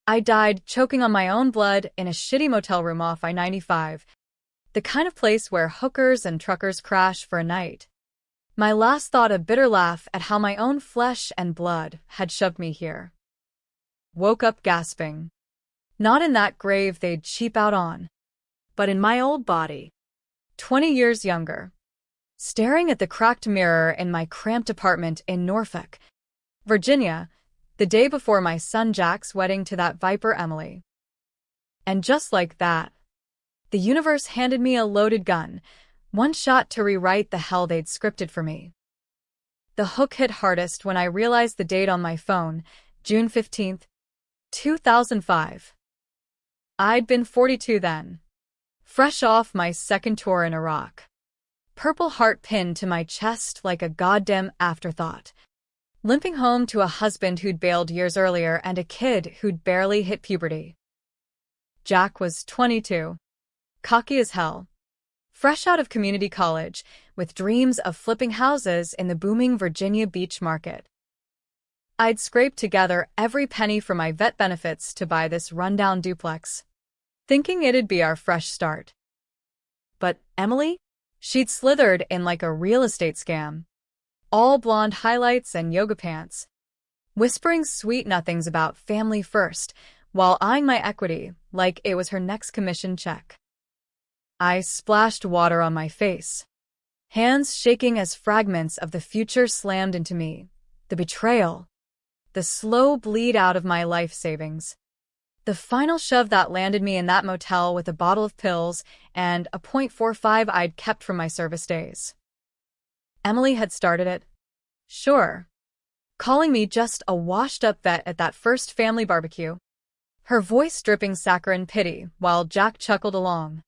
I died choking on my own blood in a shitty motel room off I-95, the kind of place where hookers and truckers crash for a night. My last thought a bitter laugh at how my own flesh and blood had shoved me here. Woke up gasping. Not in that grave they'd cheap out on, but in my old body. 20 years younger. Staring at the cracked mirror in my cramped apartment in Norfolk, Virginia, the day before my son Jack's wedding to that viper Emily. And just like that, the universe handed me a loaded gun, one shot to rewrite the hell they'd scripted for me. The hook hit hardest when I realized the date on my phone, June 15th, 2005. I'd been 42 then, fresh off my second tour in Iraq. Purple heart pinned to my chest like a goddamn afterthought. Limping home to a husband who'd bailed years earlier and a kid who'd barely hit puberty. Jack was 22, cocky as hell, fresh out of community college, with dreams of flipping houses in the booming Virginia Beach market. I'd scraped together every penny for my vet benefits to buy this rundown duplex, thinking it'd be our fresh start. But Emily? She'd slithered in like a real estate scam. All blonde highlights and yoga pants, whispering sweet nothings about family first, while eyeing my equity like it was her next commission check. I splashed water on my face, hands shaking as fragments of the future slammed into me. The betrayal. The slow bleed out of my life savings. The final shove that landed me in that motel with a bottle of pills and a .45 I'd kept from my service days. Emily had started it. Sure. Calling me just a washed-up vet at that first family barbecue. Her voice dripping saccharine pity while Jack chuckled along.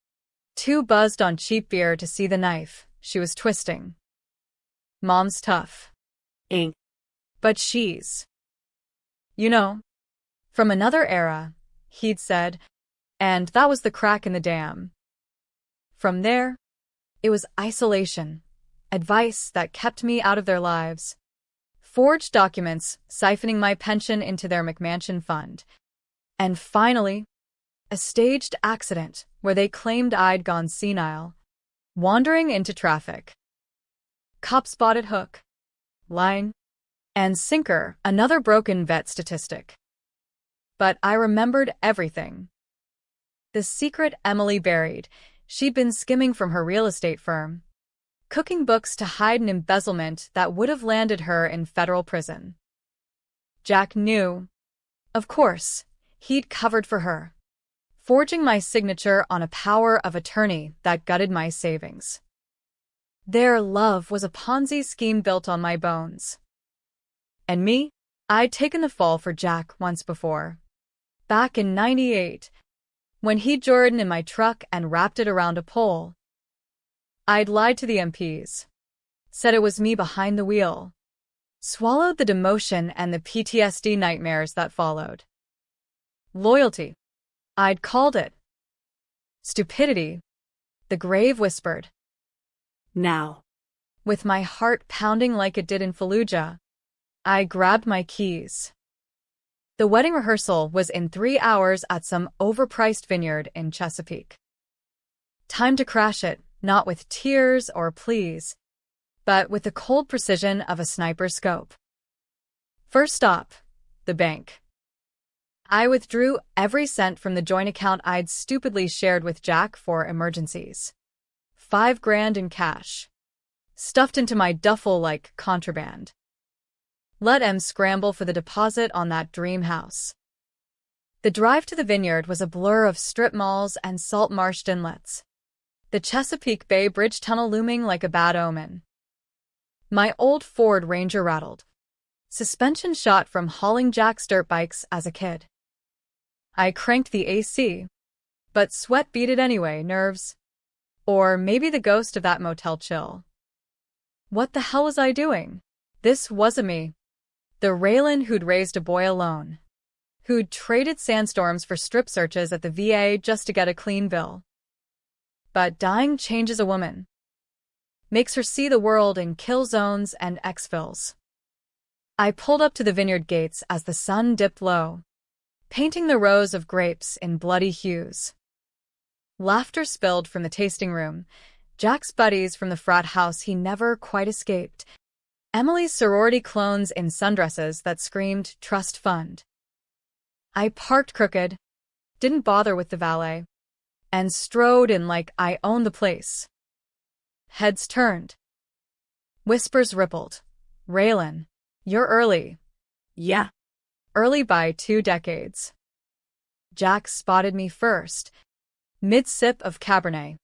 Too buzzed on cheap beer to see the knife she was twisting. Mom's tough. Ink. But she's, from another era, he'd said, and that was the crack in the dam. From there, it was isolation, advice that kept me out of their lives, forged documents siphoning my pension into their McMansion fund, and finally, a staged accident where they claimed I'd gone senile, wandering into traffic. Cop spotted hook, line, and sinker, another broken vet statistic. But I remembered everything. The secret Emily buried, she'd been skimming from her real estate firm, cooking books to hide an embezzlement that would have landed her in federal prison. Jack knew. Of course, he'd covered for her, forging my signature on a power of attorney that gutted my savings. Their love was a Ponzi scheme built on my bones. And me? I'd taken the fall for Jack once before. Back in '98, when he'd Jordan in my truck and wrapped it around a pole. I'd lied to the MPs, said it was me behind the wheel, swallowed the demotion and the PTSD nightmares that followed. Loyalty. I'd called it. Stupidity. The grave whispered. Now. With my heart pounding like it did in Fallujah, I grabbed my keys. The wedding rehearsal was in 3 hours at some overpriced vineyard in Chesapeake. Time to crash it, not with tears or pleas, but with the cold precision of a sniper's scope. First stop, the bank. I withdrew every cent from the joint account I'd stupidly shared with Jack for emergencies. $5,000 in cash, stuffed into my duffel like contraband. Let Em scramble for the deposit on that dream house. The drive to the vineyard was a blur of strip malls and salt-marshed inlets, the Chesapeake Bay Bridge tunnel looming like a bad omen. My old Ford Ranger rattled, suspension shot from hauling Jack's dirt bikes as a kid. I cranked the AC, but sweat beat it anyway, nerves. Or maybe the ghost of that motel chill. What the hell was I doing? This wasn't me. The Raylan who'd raised a boy alone, who'd traded sandstorms for strip searches at the VA just to get a clean bill. But dying changes a woman, makes her see the world in kill zones and exfils. I pulled up to the vineyard gates as the sun dipped low, painting the rows of grapes in bloody hues. Laughter spilled from the tasting room. Jack's buddies from the frat house he never quite escaped. Emily's sorority clones in sundresses that screamed trust fund. I parked crooked, didn't bother with the valet, and strode in like I owned the place. Heads turned. Whispers rippled. Raylan, you're early. Yeah. Early by 2 decades. Jack spotted me first, mid-sip of Cabernet,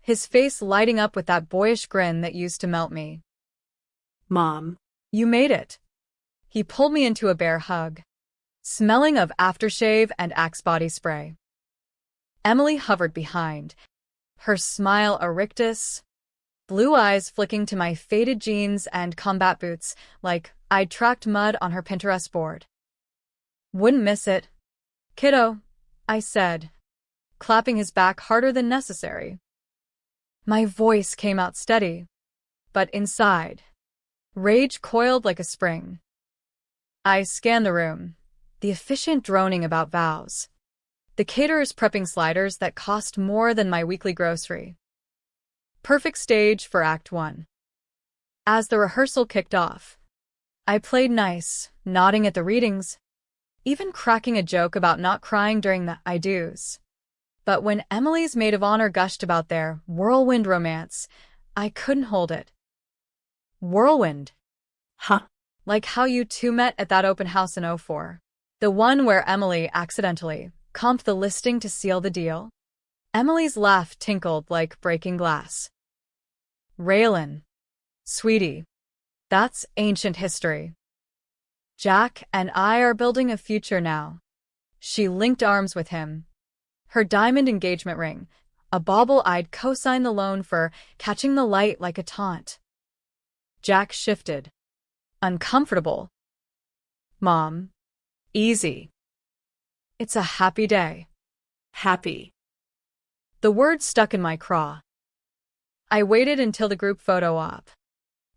his face lighting up with that boyish grin that used to melt me. Mom. You made it. He pulled me into a bear hug, smelling of aftershave and Axe body spray. Emily hovered behind, her smile a rictus, blue eyes flicking to my faded jeans and combat boots like I'd tracked mud on her Pinterest board. Wouldn't miss it. Kiddo, I said, clapping his back harder than necessary. My voice came out steady, but inside, rage coiled like a spring. I scanned the room, the efficient droning about vows, the caterers prepping sliders that cost more than my weekly grocery. Perfect stage for Act 1. As the rehearsal kicked off, I played nice, nodding at the readings, even cracking a joke about not crying during the I do's. But when Emily's maid of honor gushed about their whirlwind romance, I couldn't hold it. Whirlwind? Huh? Like how you two met at that open house in '04. The one where Emily accidentally comped the listing to seal the deal? Emily's laugh tinkled like breaking glass. Raylan. Sweetie. That's ancient history. Jack and I are building a future now. She linked arms with him. Her diamond engagement ring, a bauble I'd co-sign the loan for, catching the light like a taunt. Jack shifted. Uncomfortable. Mom. Easy. It's a happy day. Happy. The word stuck in my craw. I waited until the group photo op.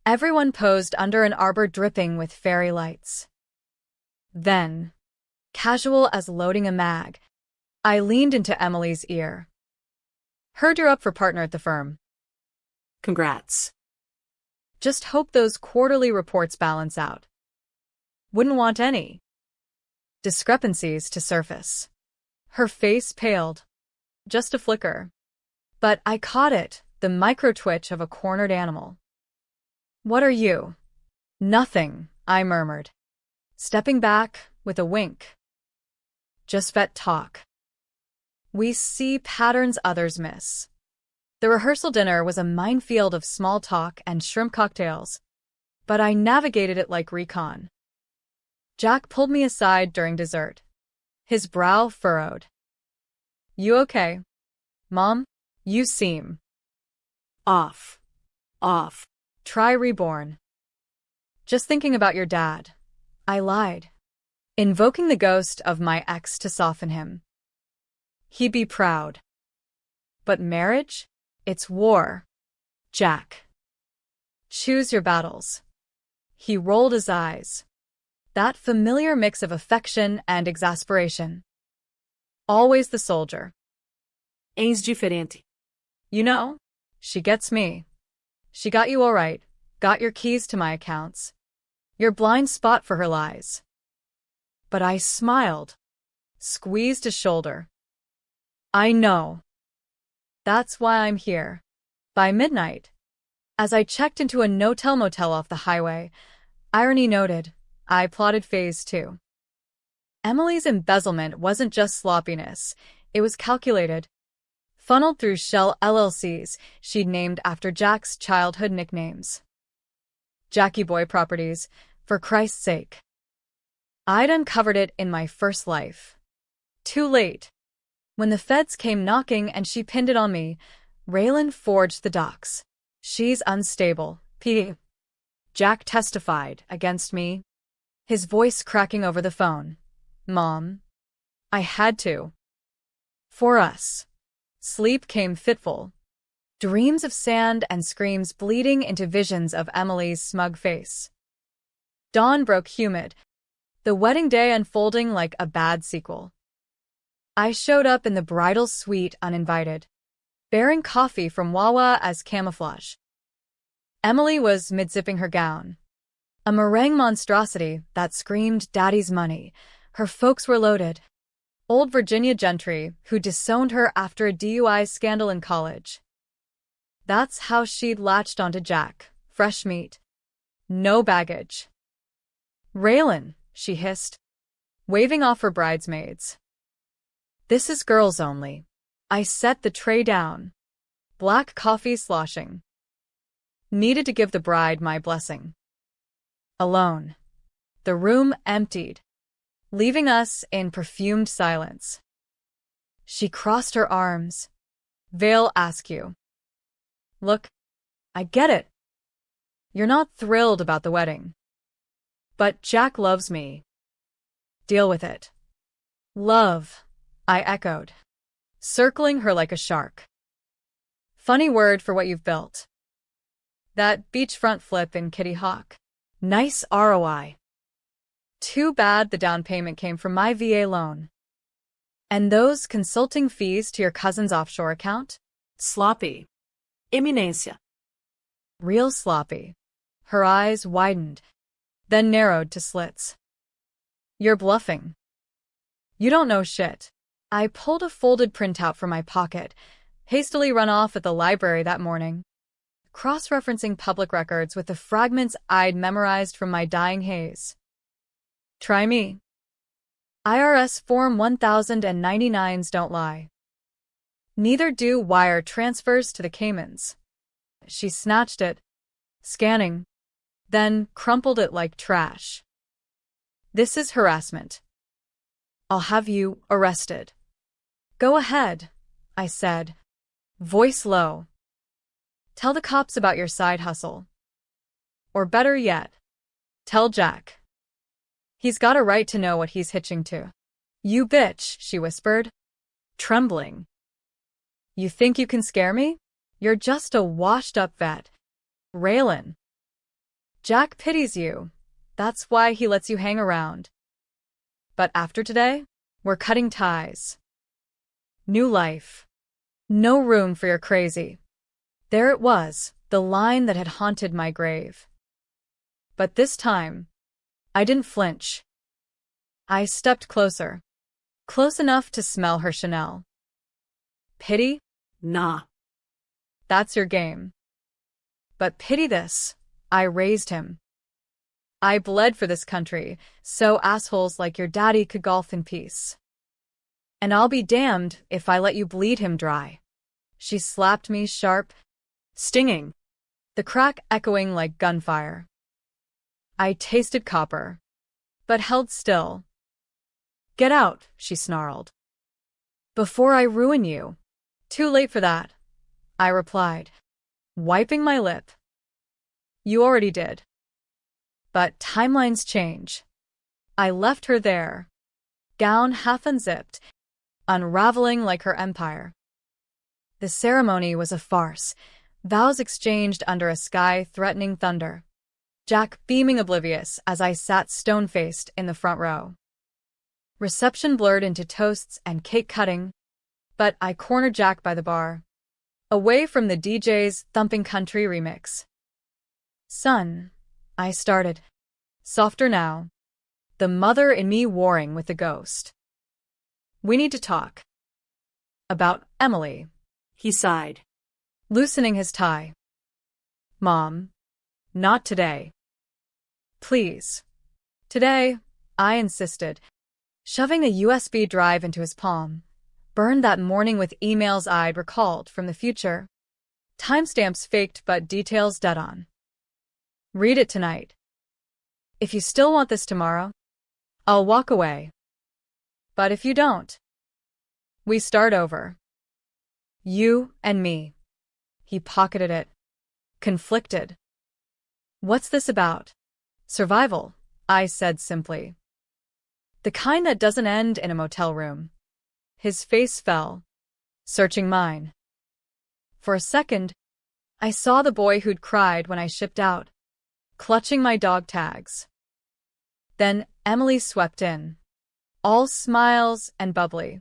Everyone posed under an arbor dripping with fairy lights. Then, casual as loading a mag, I leaned into Emily's ear. Heard you're up for partner at the firm. Congrats. Just hope those quarterly reports balance out. Wouldn't want any discrepancies to surface. Her face paled. Just a flicker. But I caught it, the micro-twitch of a cornered animal. What are you? Nothing, I murmured, stepping back with a wink. Just vet talk. We see patterns others miss. The rehearsal dinner was a minefield of small talk and shrimp cocktails, but I navigated it like recon. Jack pulled me aside during dessert, his brow furrowed. You okay? Mom, you seem Off. Off. Try reborn. Just thinking about your dad. I lied, invoking the ghost of my ex to soften him. He'd be proud. But marriage? It's war. Jack. Choose your battles. He rolled his eyes. That familiar mix of affection and exasperation. Always the soldier. És diferente. You know, she gets me. She got you all right, got your keys to my accounts. Your blind spot for her lies. But I smiled, squeezed his shoulder. I know. That's why I'm here. By midnight. As I checked into a no-tell motel off the highway, irony noted, I plotted phase 2. Emily's embezzlement wasn't just sloppiness, it was calculated. Funneled through shell LLCs she'd named after Jack's childhood nicknames. Jackie Boy Properties, for Christ's sake. I'd uncovered it in my first life. Too late. When the feds came knocking and she pinned it on me, Raylan forged the docs. She's unstable, P. Jack testified against me, his voice cracking over the phone. Mom. I had to. For us. Sleep came fitful. Dreams of sand and screams bleeding into visions of Emily's smug face. Dawn broke humid, the wedding day unfolding like a bad sequel. I showed up in the bridal suite uninvited, bearing coffee from Wawa as camouflage. Emily was mid-zipping her gown, a meringue monstrosity that screamed daddy's money. Her folks were loaded. Old Virginia gentry who disowned her after a DUI scandal in college. That's how she'd latched onto Jack. Fresh meat. No baggage. "Raylan," she hissed, waving off her bridesmaids. "This is girls only." I set the tray down. Black coffee sloshing. Needed to give the bride my blessing. Alone. The room emptied, leaving us in perfumed silence. She crossed her arms. "Veil askew. Look, I get it. You're not thrilled about the wedding. But Jack loves me. Deal with it." "Love," I echoed, circling her like a shark. "Funny word for what you've built. That beachfront flip in Kitty Hawk. Nice ROI. Too bad the down payment came from my VA loan. And those consulting fees to your cousin's offshore account? Sloppy. Eminência. Real sloppy." Her eyes widened, then narrowed to slits. "You're bluffing. You don't know shit." I pulled a folded printout from my pocket, hastily run off at the library that morning, cross-referencing public records with the fragments I'd memorized from my dying haze. Try me. IRS Form 1099s don't lie. Neither do wire transfers to the Caymans. She snatched it, scanning, then crumpled it like trash. "This is harassment. I'll have you arrested." "Go ahead," I said, voice low. "Tell the cops about your side hustle. Or better yet, tell Jack. He's got a right to know what he's hitching to." "You bitch," she whispered, trembling. "You think you can scare me? You're just a washed-up vet. Raylan. Jack pities you. That's why he lets you hang around. But after today, we're cutting ties. New life. No room for your crazy." There it was, the line that had haunted my grave. But this time, I didn't flinch. I stepped closer. Close enough to smell her Chanel. "Pity? Nah. That's your game. But pity this." I raised him. "I bled for this country, so assholes like your daddy could golf in peace. And I'll be damned if I let you bleed him dry." She slapped me sharp, stinging, the crack echoing like gunfire. I tasted copper, but held still. "Get out," she snarled. "Before I ruin you." "Too late for that," I replied, wiping my lip. "You already did." But timelines change. I left her there, gown half unzipped, unraveling like her empire. The ceremony was a farce, vows exchanged under a sky-threatening thunder. Jack beaming oblivious as I sat stone-faced in the front row. Reception blurred into toasts and cake cutting, but I cornered Jack by the bar, away from the DJ's thumping country remix. "Son," I started, softer now, the mother in me warring with the ghost. "We need to talk." "About Emily," He sighed. loosening his tie. "Mom, not today. Please." "Today," I insisted, shoving a USB drive into his palm, burned that morning with emails I'd recalled from the future. Timestamps faked but details dead on. "Read it tonight. If you still want this tomorrow, I'll walk away. But if you don't, we start over. You and me." He pocketed it, conflicted. "What's this about?" "Survival," I said simply. "The kind that doesn't end in a motel room." His face fell, searching mine. For a second, I saw the boy who'd cried when I shipped out, clutching my dog tags. Then Emily swept in, all smiles and bubbly.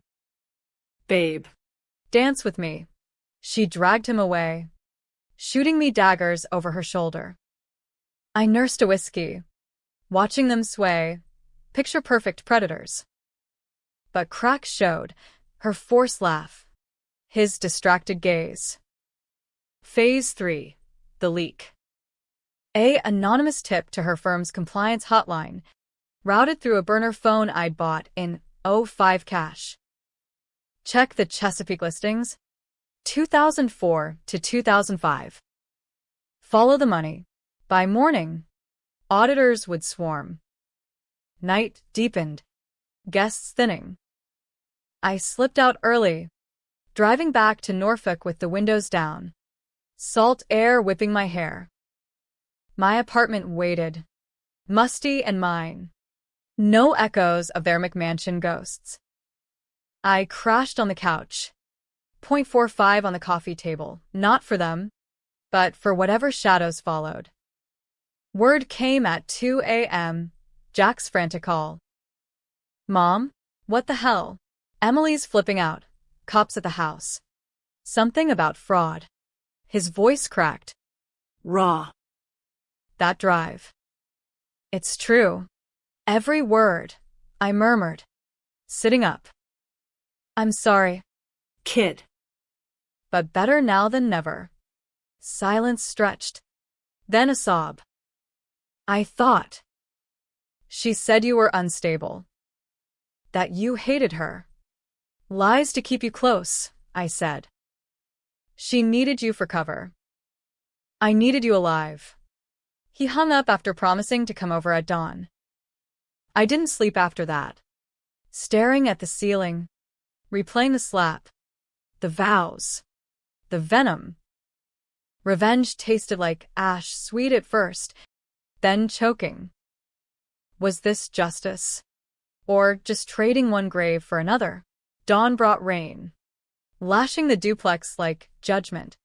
Babe. Dance with me. She dragged him away, shooting me daggers over her shoulder. I nursed a whiskey, watching them sway, picture-perfect predators. But cracks showed, her forced laugh, his distracted gaze. Phase 3. The leak. A anonymous tip to her firm's compliance hotline, routed through a burner phone I'd bought in '05 cash. Check the Chesapeake listings. 2004 to 2005. Follow the money. By morning, auditors would swarm. Night deepened, guests thinning. I slipped out early, driving back to Norfolk with the windows down, salt air whipping my hair. My apartment waited, musty and mine. No echoes of their McMansion ghosts. I crashed on the couch. .45 on the coffee table, not for them, but for whatever shadows followed. Word came at 2 a.m., Jack's frantic call. Mom? What the hell? Emily's flipping out. Cops at the house. Something about fraud. His voice cracked. Raw. That drive. It's true. Every word, I murmured, sitting up. I'm sorry. Kid. But better now than never. Silence stretched. Then a sob. I thought. She said you were unstable. That you hated her. Lies to keep you close, I said. She needed you for cover. I needed you alive. He hung up after promising to come over at dawn. I didn't sleep after that. Staring at the ceiling, replaying the slap, the vows, the venom. Revenge tasted like ash, sweet at first, then choking. Was this justice? Or just trading one grave for another? Dawn brought rain, lashing the duplex like judgment.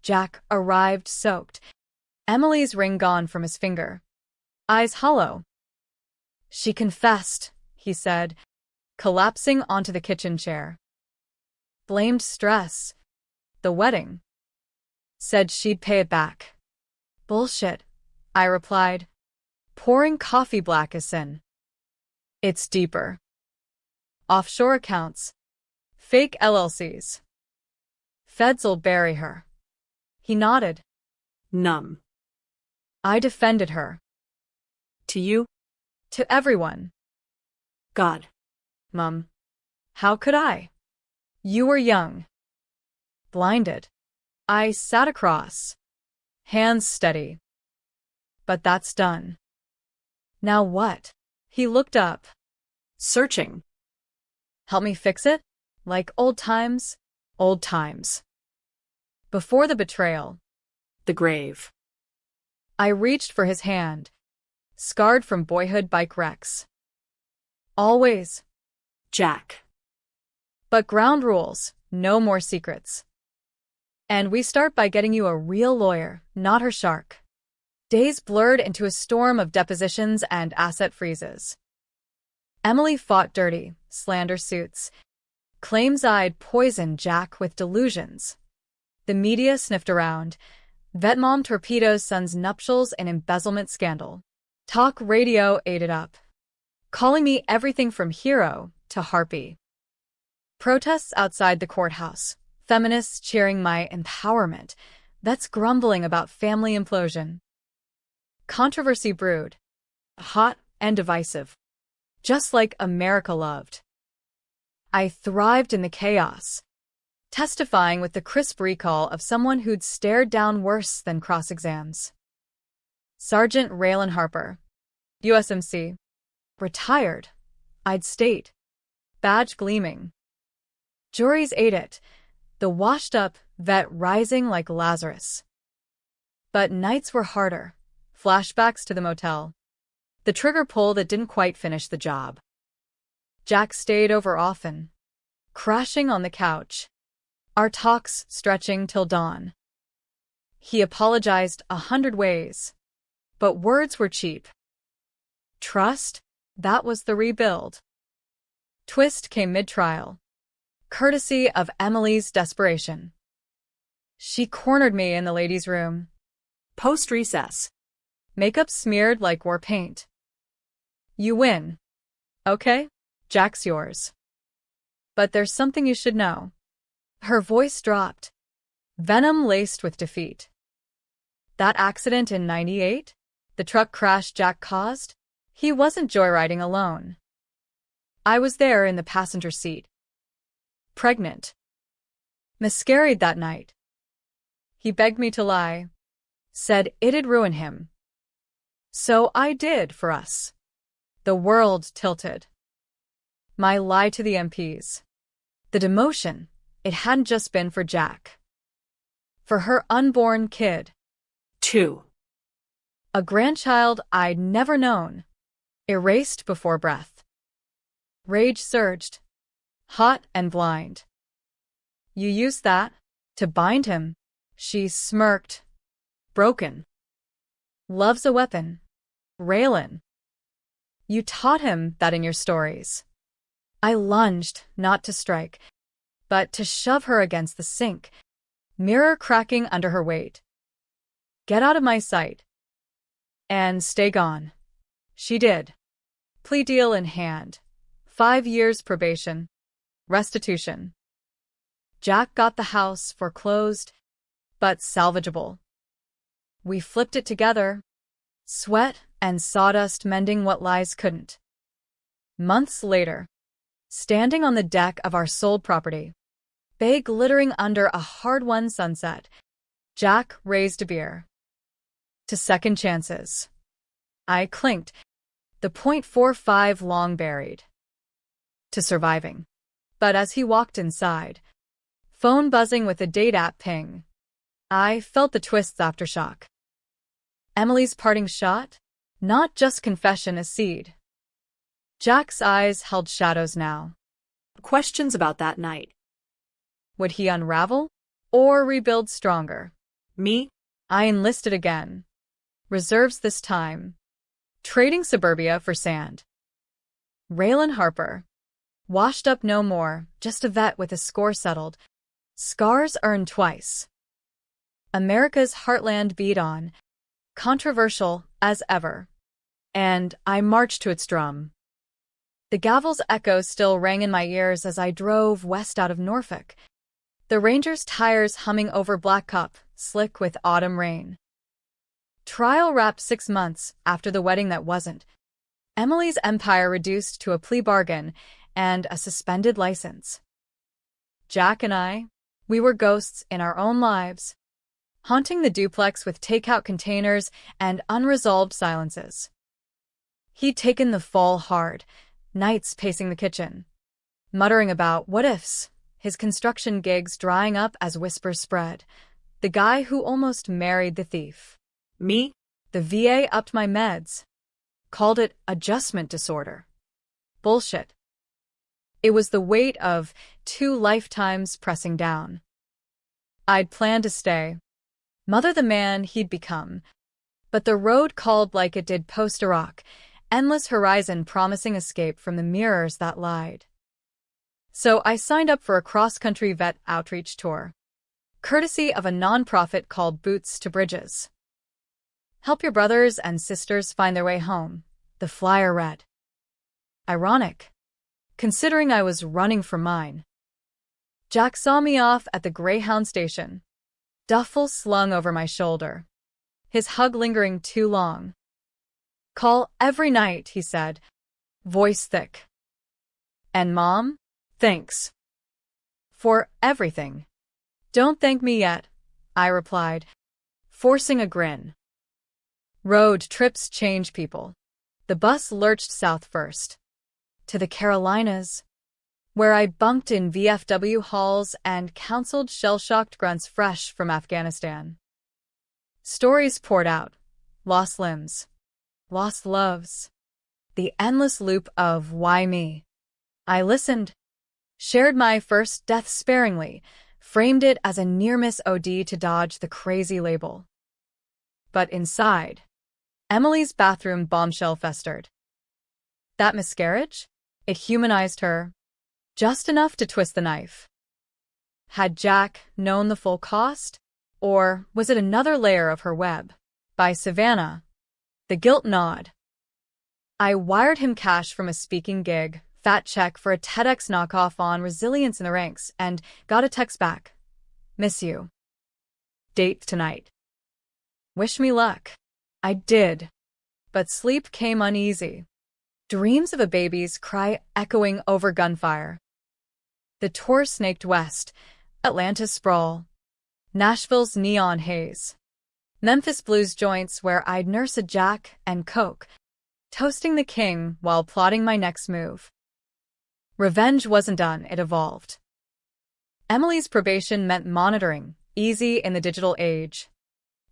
Jack arrived soaked, Emily's ring gone from his finger, eyes hollow. She confessed, he said, collapsing onto the kitchen chair. Blamed stress. The wedding. Said she'd pay it back. Bullshit, I replied, pouring coffee black as sin. It's deeper. Offshore accounts. Fake LLCs. Feds'll bury her. He nodded. Numb. I defended her. To you? To everyone. God. Mum. How could I? You were young. Blinded. I sat across. Hands steady. But that's done. Now what? He looked up. Searching. Help me fix it? Like old times? Old times. Before the betrayal. The grave. I reached for his hand, scarred from boyhood bike wrecks. Always. Jack. But ground rules, no more secrets. And we start by getting you a real lawyer, not her shark. Days blurred into a storm of depositions and asset freezes. Emily fought dirty, slander suits. Claims I'd poisoned Jack with delusions. The media sniffed around. Vetmom torpedoes son's nuptials and embezzlement scandal. Talk radio ate it up, calling me everything from hero to harpy. Protests outside the courthouse. Feminists cheering my empowerment. Vets grumbling about family implosion. Controversy brewed. Hot and divisive. Just like America loved. I thrived in the chaos, testifying with the crisp recall of someone who'd stared down worse than cross-exams. Sergeant Raylan Harper, USMC. Retired, I'd state. Badge gleaming. Juries ate it, the washed-up vet rising like Lazarus. But nights were harder. Flashbacks to the motel. The trigger pull that didn't quite finish the job. Jack stayed over often, crashing on the couch. Our talks stretching till dawn. He apologized 100 ways, but words were cheap. Trust? That was the rebuild. Twist came mid-trial, courtesy of Emily's desperation. She cornered me in the ladies' room. Post-recess. Makeup smeared like war paint. You win. Okay, Jack's yours. But there's something you should know. Her voice dropped, venom laced with defeat. That accident in '98? The truck crash Jack caused? He wasn't joyriding alone. I was there in the passenger seat. Pregnant. Miscarried that night. He begged me to lie. Said it'd ruin him. So I did for us. The world tilted. My lie to the MPs. The demotion, it hadn't just been for Jack. For her unborn kid. 2. A grandchild I'd never known. Erased before breath. Rage surged. Hot and blind. You used that to bind him. She smirked. Broken. Love's a weapon. Raylan. You taught him that in your stories. I lunged, not to strike, but to shove her against the sink, mirror cracking under her weight. Get out of my sight. And stay gone. She did. Plea deal in hand. 5 years probation. Restitution. Jack got the house foreclosed, but salvageable. We flipped it together. Sweat and sawdust mending what lies couldn't. Months later, standing on the deck of our sold property, bay glittering under a hard-won sunset, Jack raised a beer. To second chances. I clinked, the .45 long buried. To surviving. But as he walked inside, phone buzzing with a date app ping, I felt the twist's aftershock. Emily's parting shot? Not just confession a seed. Jack's eyes held shadows now. Questions about that night. Would he unravel? Or rebuild stronger? Me? I enlisted again. Reserves this time. Trading suburbia for sand. Raylan Harper. Washed up no more, just a vet with a score settled. Scars earned twice. America's heartland beat on. Controversial as ever. And I marched to its drum. The gavel's echo still rang in my ears as I drove west out of Norfolk. The Ranger's tires humming over Blackcup, slick with autumn rain. Trial wrapped 6 months after the wedding that wasn't. Emily's empire reduced to a plea bargain and a suspended license. Jack and I, we were ghosts in our own lives, haunting the duplex with takeout containers and unresolved silences. He'd taken the fall hard, nights pacing the kitchen, muttering about what-ifs, his construction gigs drying up as whispers spread. The guy who almost married the thief. Me? The VA upped my meds. Called it adjustment disorder. Bullshit. It was the weight of 2 lifetimes pressing down. I'd planned to stay, mother the man he'd become, but the road called like it did post-Iraq, endless horizon promising escape from the mirrors that lied. So I signed up for a cross-country vet outreach tour, courtesy of a nonprofit called Boots to Bridges. Help your brothers and sisters find their way home, the flyer read. Ironic, considering I was running for mine. Jack saw me off at the Greyhound station, duffel slung over my shoulder, his hug lingering too long. Call every night, he said, voice thick. And Mom, thanks. For everything. Don't thank me yet, I replied, forcing a grin. Road trips change people. The bus lurched south first. To the Carolinas, where I bunked in VFW halls and counseled shell-shocked grunts fresh from Afghanistan. Stories poured out. Lost limbs. Lost loves. The endless loop of why me. I listened. Shared my first death sparingly. Framed it as a near-miss OD to dodge the crazy label. But inside, Emily's bathroom bombshell festered. That miscarriage? It humanized her, just enough to twist the knife. Had Jack known the full cost? Or was it another layer of her web? By Savannah. The Guilt Nod. I wired him cash from a speaking gig, fat check for a TEDx knockoff on resilience in the ranks, and got a text back. Miss you. Date tonight. Wish me luck. I did. But sleep came uneasy. Dreams of a baby's cry echoing over gunfire. The tour snaked west, Atlanta's sprawl, Nashville's neon haze, Memphis blues joints where I'd nurse a Jack and Coke, toasting the king while plotting my next move. Revenge wasn't done, it evolved. Emily's probation meant monitoring, easy in the digital age.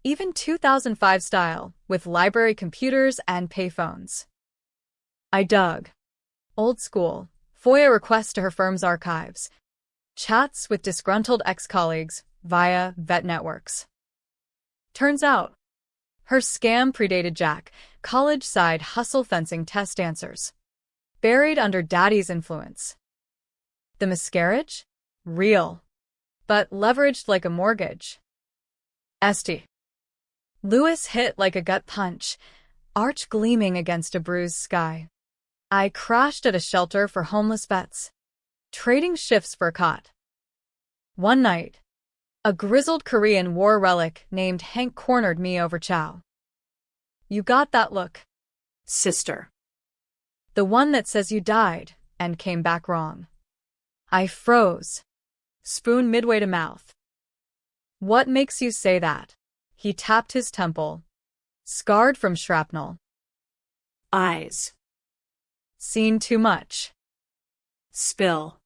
Even 2005 style, with library computers and payphones. I dug. Old school, FOIA requests to her firm's archives. Chats with disgruntled ex-colleagues via vet networks. Turns out, her scam predated Jack, college-side hustle fencing test answers. Buried under daddy's influence. The miscarriage? Real. But leveraged like a mortgage. St. Louis hit like a gut punch, arch gleaming against a bruised sky. I crashed at a shelter for homeless vets, trading shifts for a cot. One night, a grizzled Korean War relic named Hank cornered me over chow. You got that look, Sister. the one that says you died and came back wrong. I froze, spoon midway to mouth. What makes you say that? He tapped his temple, scarred from shrapnel. Eyes. Seen too much. Spill.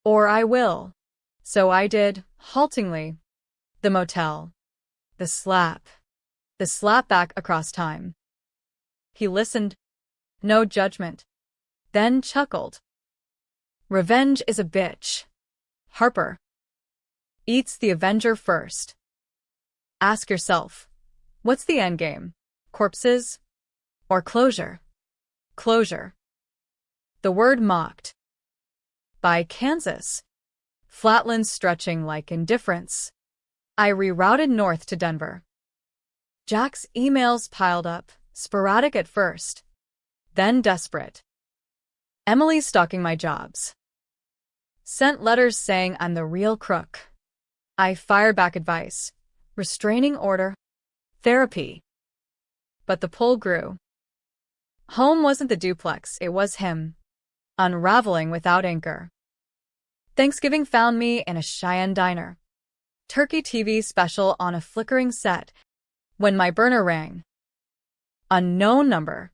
Or I will. So I did, haltingly. The motel. The slap. The slap back across time. He listened. No judgment. Then chuckled. Revenge is a bitch. Harper. Eats the Avenger first. Ask yourself, what's the endgame? Corpses? Or closure? Closure. The word mocked. By Kansas. Flatlands stretching like indifference. I rerouted north to Denver. Jack's emails piled up, sporadic at first, then desperate. Emily stalking my jobs. Sent letters saying I'm the real crook. I fired back advice. Restraining order. Therapy. But the pull grew. Home wasn't the duplex, it was him. Unraveling without anchor. Thanksgiving found me in a Cheyenne diner. Turkey TV special on a flickering set. When my burner rang. Unknown number.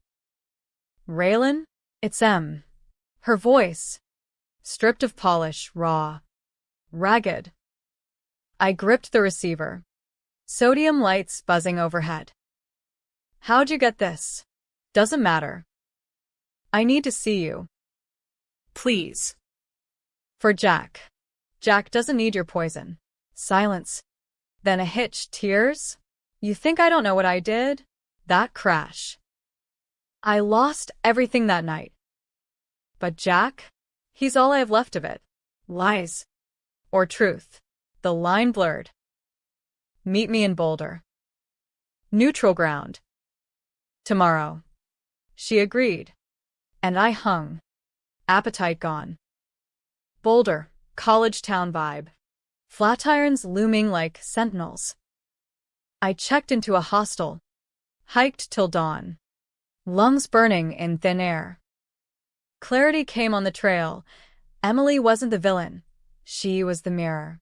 Raylan? It's M. Her voice. Stripped of polish, raw. Ragged. I gripped the receiver. Sodium lights buzzing overhead. How'd you get this? Doesn't matter. I need to see you. Please. For Jack. Jack doesn't need your poison. Silence. Then a hitch. Tears? You think I don't know what I did? That crash. I lost everything that night. But Jack? He's all I have left of it. Lies. Or truth. The line blurred. Meet me in Boulder. Neutral ground. Tomorrow. She agreed. And I hung. Appetite gone. Boulder, college town vibe. Flatirons looming like sentinels. I checked into a hostel. Hiked till dawn. Lungs burning in thin air. Clarity came on the trail. Emily wasn't the villain. She was the mirror.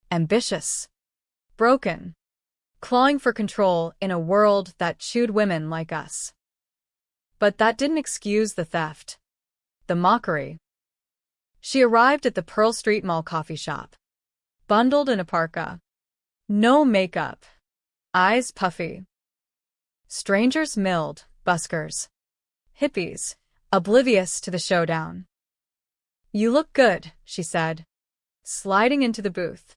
Ambitious. Broken. Clawing for control in a world that chewed women like us. But that didn't excuse the theft. The mockery. She arrived at the Pearl Street Mall coffee shop. Bundled in a parka. No makeup. Eyes puffy. Strangers milled, buskers. Hippies, oblivious to the showdown. You look good, she said, sliding into the booth.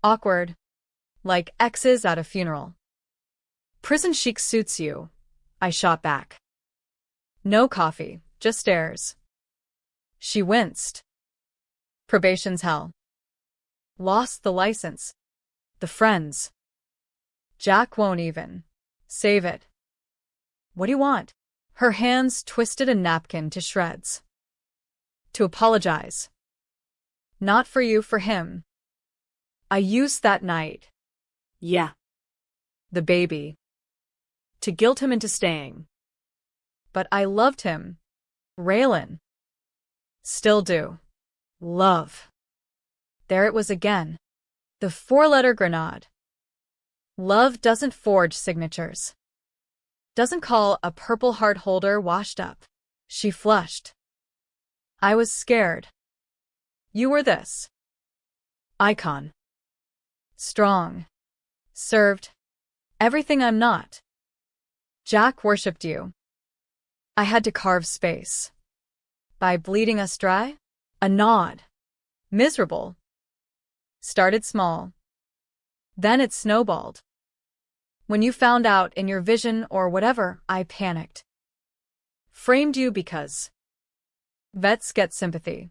Awkward. Like exes at a funeral. Prison chic suits you, I shot back. No coffee, just stairs. She winced. Probation's hell. Lost the license. The friends. Jack won't even save it. What do you want? Her hands twisted a napkin to shreds. To apologize. Not for you, for him. I used that night. Yeah. The baby. To guilt him into staying. But I loved him. Raylan. Still do. Love. There it was again. The four-letter grenade. Love doesn't forge signatures. Doesn't call a Purple Heart holder washed up. She flushed. I was scared. You were this. Icon. Strong. Served. Everything I'm not. Jack worshipped you. I had to carve space. By bleeding us dry? A nod. Miserable. Started small. Then it snowballed. When you found out in your vision or whatever, I panicked. Framed you because vets get sympathy.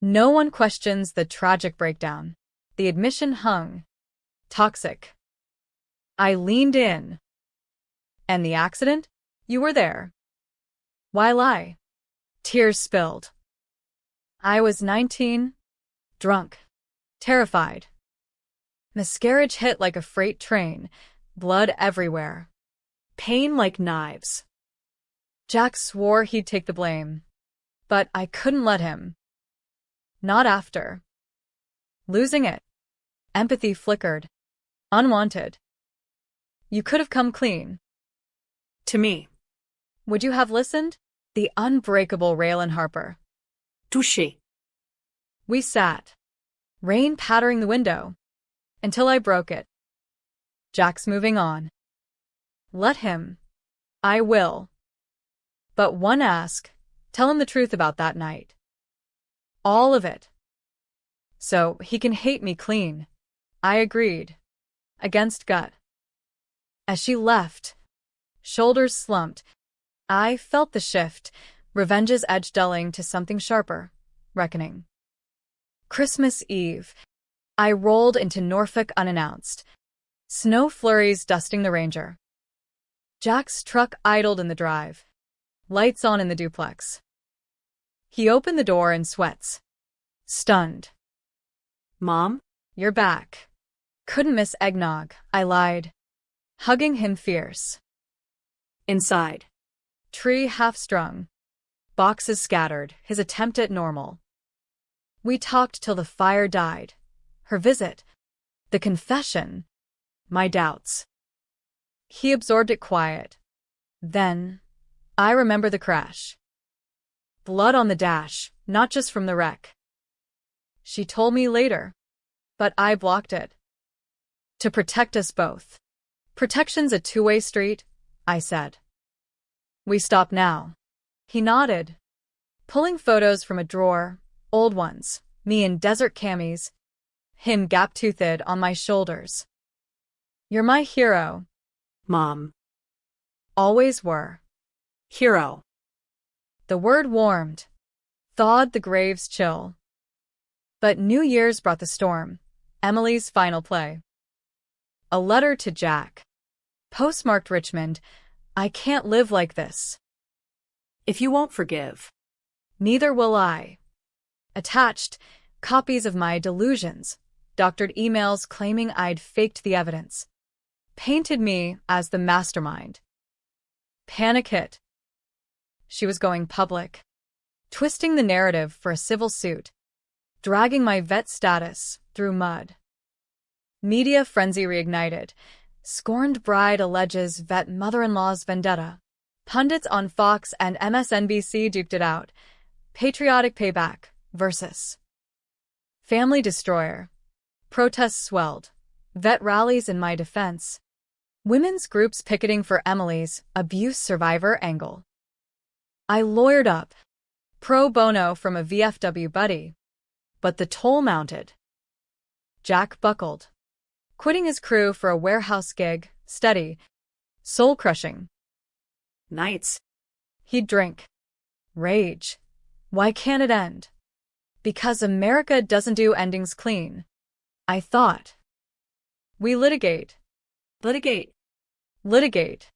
No one questions the tragic breakdown. The admission hung. Toxic. I leaned in. And the accident? You were there. Why lie? Tears spilled. I was 19, drunk, terrified. Miscarriage hit like a freight train, blood everywhere. Pain like knives. Jack swore he'd take the blame, but I couldn't let him. Not after. Losing it. Empathy flickered. Unwanted. You could have come clean. To me. Would you have listened? The unbreakable Raylan Harper. Touché. We sat. Rain pattering the window. Until I broke it. Jack's moving on. Let him. I will. But one ask. Tell him the truth about that night. All of it. So he can hate me clean. I agreed. Against gut. As she left, shoulders slumped, I felt the shift, revenge's edge dulling to something sharper, reckoning. Christmas Eve. I rolled into Norfolk unannounced. Snow flurries dusting the Ranger. Jack's truck idled in the drive. Lights on in the duplex. He opened the door in sweats. Stunned. Mom? You're back. Couldn't miss eggnog, I lied. Hugging him fierce. Inside. Tree half-strung. Boxes scattered, his attempt at normal. We talked till the fire died. Her visit. The confession. My doubts. He absorbed it quiet. Then, I remember the crash. Blood on the dash, not just from the wreck. She told me later. But I blocked it. To protect us both. Protection's a two-way street, I said. We stop now. He nodded. Pulling photos from a drawer, old ones, me in desert camis, him gap-toothed on my shoulders. You're my hero. Mom. Always were. Hero. The word warmed. Thawed the grave's chill. But New Year's brought the storm. Emily's final play. A letter to Jack. Postmarked Richmond. I can't live like this. If you won't forgive. Neither will I. Attached, copies of my delusions. Doctored emails claiming I'd faked the evidence. Painted me as the mastermind. Panic hit. She was going public. Twisting the narrative for a civil suit. Dragging my vet status through mud. Media frenzy reignited. Scorned bride alleges vet mother-in-law's vendetta. Pundits on Fox and MSNBC duked it out. Patriotic payback versus family destroyer. Protests swelled. Vet rallies in my defense. Women's groups picketing for Emily's abuse survivor angle. I lawyered up. Pro bono from a VFW buddy. But the toll mounted. Jack buckled. Quitting his crew for a warehouse gig, steady, soul-crushing. Nights. He'd drink. Rage. Why can't it end? Because America doesn't do endings clean. I thought. We litigate. Litigate. Litigate.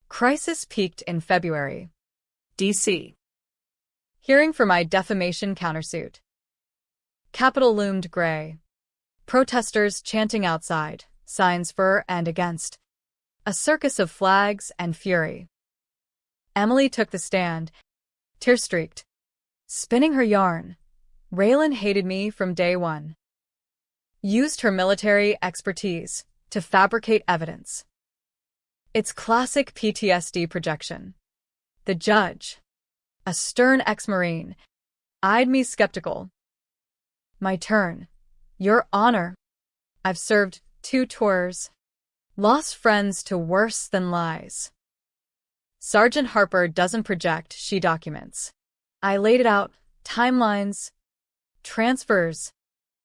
Crisis peaked in February. DC. Hearing for my defamation countersuit. Capitol loomed gray. Protesters chanting outside, signs for and against. A circus of flags and fury. Emily took the stand, tear-streaked, spinning her yarn. Raylan hated me from day one. Used her military expertise to fabricate evidence. It's classic PTSD projection. The judge, a stern ex-Marine, eyed me skeptical. My turn. Your Honor. I've served 2 tours. Lost friends to worse than lies. Sergeant Harper doesn't project, she documents. I laid it out, timelines, transfers,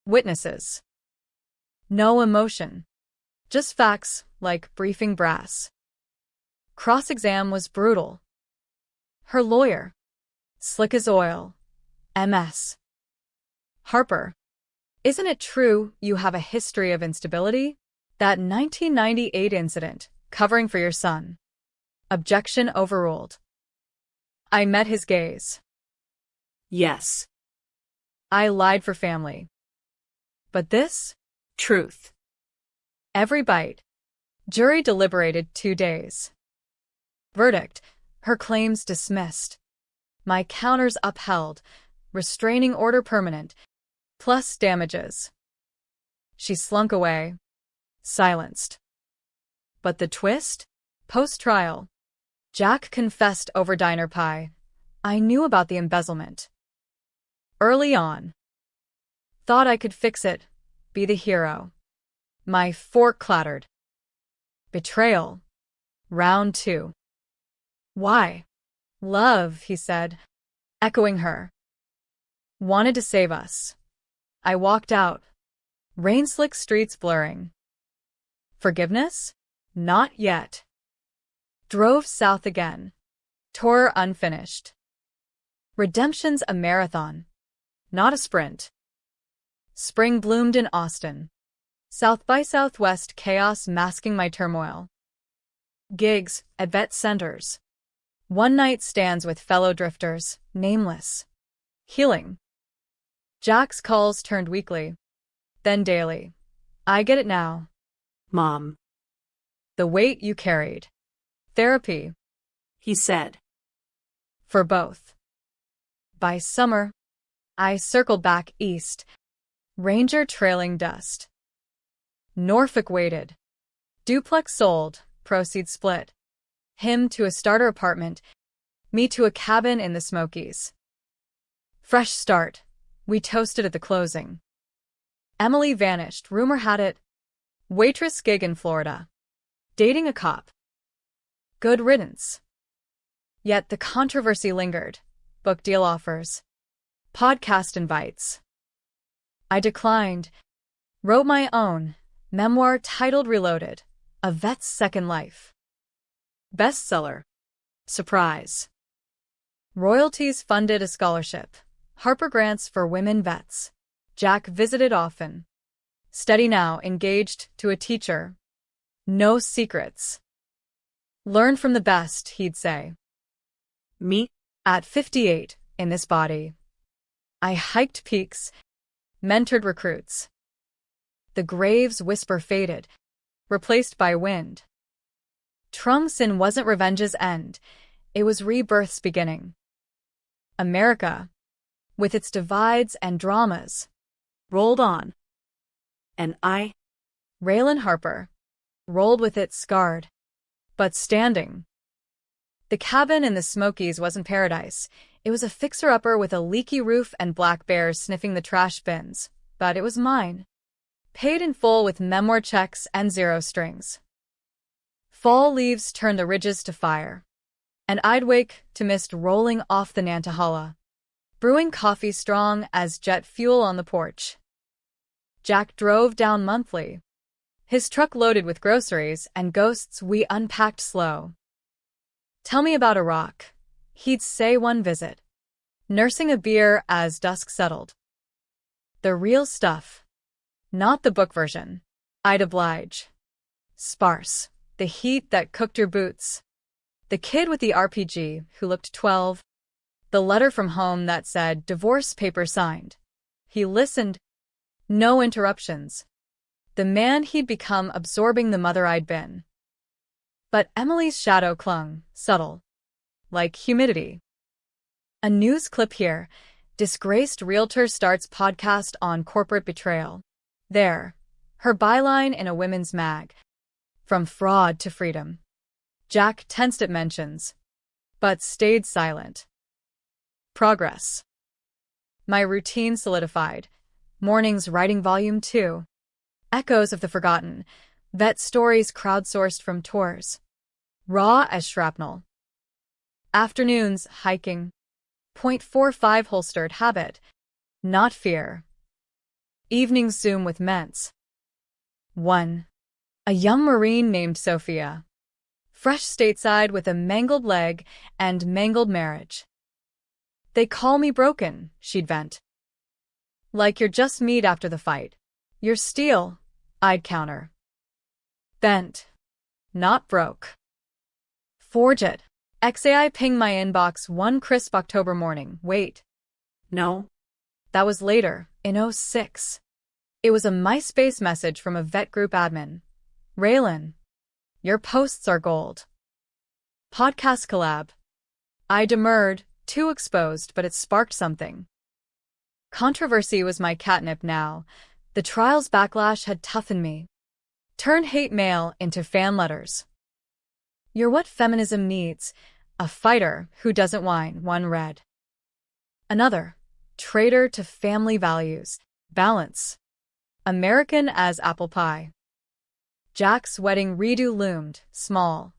witnesses. No emotion. Just facts, like briefing brass. Cross-exam was brutal. Her lawyer. Slick as oil. MS. Harper. Isn't it true you have a history of instability? That 1998 incident, covering for your son. Objection overruled. I met his gaze. Yes. I lied for family. But this? Truth. Every bite. Jury deliberated 2 days. Verdict. Her claims dismissed. My counters upheld. Restraining order permanent. Plus damages. She slunk away. Silenced. But the twist? Post-trial. Jack confessed over diner pie. I knew about the embezzlement. Early on. Thought I could fix it. Be the hero. My fork clattered. Betrayal. Round 2. Why? Love, he said, echoing her. Wanted to save us. I walked out. Rain-slick streets blurring. Forgiveness? Not yet. Drove south again. Tour unfinished. Redemption's a marathon, not a sprint. Spring bloomed in Austin. South by Southwest chaos masking my turmoil. Gigs at vet centers. One-night stands with fellow drifters, nameless. Healing. Jack's calls turned weekly, then daily. I get it now. Mom. The weight you carried. Therapy. He said. For both. By summer, I circled back east, Ranger trailing dust. Norfolk waited. Duplex sold, proceeds split. Him to a starter apartment, me to a cabin in the Smokies. Fresh start. We toasted at the closing. Emily vanished, rumor had it. Waitress gig in Florida. Dating a cop. Good riddance. Yet the controversy lingered. Book deal offers. Podcast invites. I declined. Wrote my own memoir titled Reloaded, A Vet's Second Life. Bestseller. Surprise. Royalties funded a scholarship. Harper grants for women vets. Jack visited often. Steady now, engaged to a teacher. No secrets. Learn from the best, he'd say. Me? At 58, in this body. I hiked peaks, mentored recruits. The grave's whisper faded, replaced by wind. Trung Sin wasn't revenge's end, it was rebirth's beginning. America, with its divides and dramas, Rolled on. And I? Raylan Harper, rolled with it scarred, but standing. The cabin in the Smokies wasn't paradise. It was a fixer-upper with a leaky roof and black bears sniffing the trash bins, but it was mine. Paid in full with memoir checks and 0 strings. Fall leaves turned the ridges to fire, and I'd wake to mist rolling off the Nantahala, brewing coffee strong as jet fuel on the porch. Jack drove down monthly, his truck loaded with groceries and ghosts we unpacked slow. Tell me about Iraq, He'd say one visit, nursing a beer as dusk settled. The real stuff, not the book version. I'd oblige. Sparse, the heat that cooked your boots. The kid with the RPG who looked 12. The letter from home that said divorce paper signed. He listened. No interruptions. The man he'd become absorbing the mother I'd been. But Emily's shadow clung, subtle, like humidity. A news clip here. Disgraced realtor starts podcast on corporate betrayal. There. Her byline in a women's mag. From fraud to freedom. Jack tensed at mentions, but stayed silent. Progress. My routine solidified. Mornings writing volume 2. Echoes of the forgotten. Vet stories crowdsourced from tours. Raw as shrapnel. Afternoons hiking. .45 holstered habit. Not fear. Evenings Zoom with Ments. 1. A young Marine named Sophia. Fresh stateside with a mangled leg and mangled marriage. They call me broken, she'd vent. Like you're just meat after the fight. You're steel, I'd counter. Bent. Not broke. Forge it. XAI pinged my inbox one crisp October morning. Wait. No. That was later, in '06. It was a MySpace message from a vet group admin. Raylan, your posts are gold. Podcast collab. I demurred, too exposed, but it sparked something. Controversy was my catnip now. The trial's backlash had toughened me. Turn hate mail into fan letters. You're what feminism needs, a fighter who doesn't whine. One read. Another, traitor to family values, balance. American as apple pie. Jack's wedding redo loomed, small.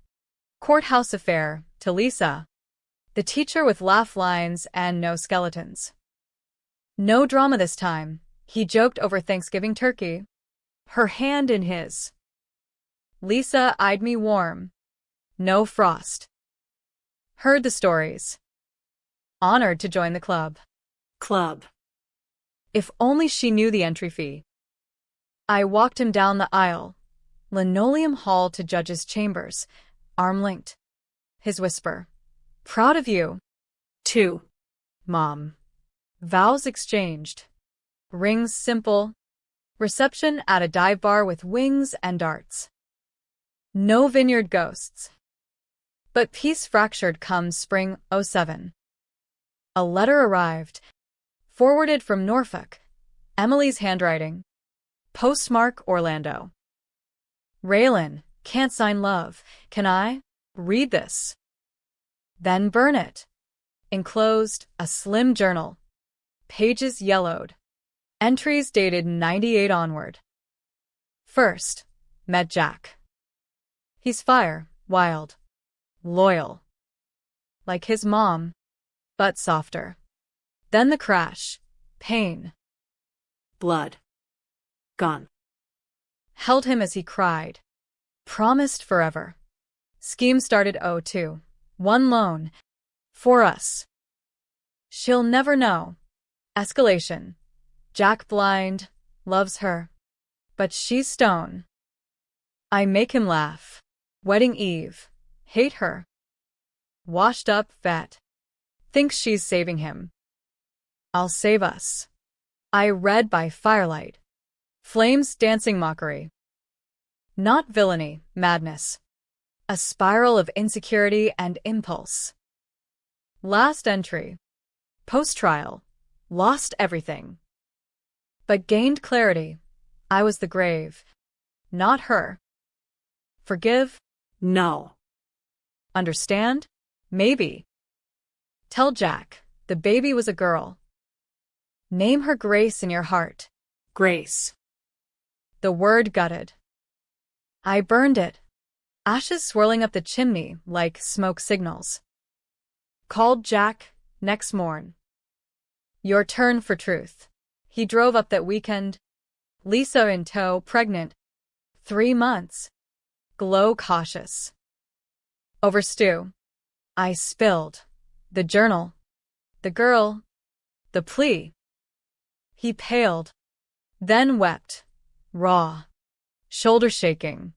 Courthouse affair, to Lisa. The teacher with laugh lines and no skeletons. No drama this time, he joked over Thanksgiving turkey. Her hand in his. Lisa eyed me warm. No frost. Heard the stories. Honored to join the club. Club. If only she knew the entry fee. I walked him down the aisle. Linoleum hall to judge's chambers. Arm linked. His whisper. Proud of you. 2. Mom. Vows exchanged. Rings simple. Reception at a dive bar with wings and darts. No vineyard ghosts. But peace fractured come spring '07. A letter arrived. Forwarded from Norfolk. Emily's handwriting. Postmark Orlando. Raylan, can't sign love. Can I? Read this. Then burn it. Enclosed, a slim journal. Pages yellowed. Entries dated '98 onward. First, met Jack. He's fire, wild, loyal. Like his mom, but softer. Then the crash, pain. Blood. Gone. Held him as he cried. Promised forever. Scheme started '02. One loan. For us. She'll never know. Escalation. Jack blind, loves her. But she's stone. I make him laugh. Wedding eve. Hate her. Washed up vet. Thinks she's saving him. I'll save us. I read by firelight. Flames dancing mockery. Not villainy, madness. A spiral of insecurity and impulse. Last entry. Post-trial. Lost everything. But gained clarity. I was the grave. Not her. Forgive? No. Understand? Maybe. Tell Jack, the baby was a girl. Name her Grace in your heart. Grace. The word gutted. I burned it. Ashes swirling up the chimney like smoke signals. Called Jack, next morn. Your turn for truth. He drove up that weekend. Lisa in tow, pregnant. 3 months. Glow cautious. Over stew. I spilled. The journal. The girl. The plea. He paled, then wept, raw, shoulder shaking.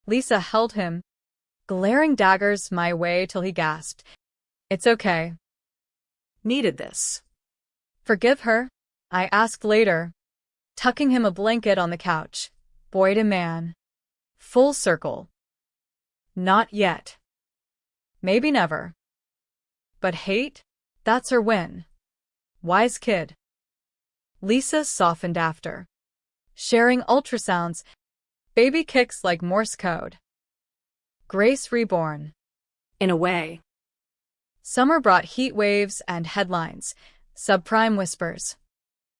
Lisa held him, glaring daggers my way till he gasped. It's okay. Needed this. Forgive her? I asked later, tucking him a blanket on the couch. Boy to man. Full circle. Not yet. Maybe never. But hate? That's her win. Wise kid. Lisa softened after. Sharing ultrasounds. Baby kicks like Morse code. Grace reborn. In a way. Summer brought heat waves and headlines. Subprime whispers.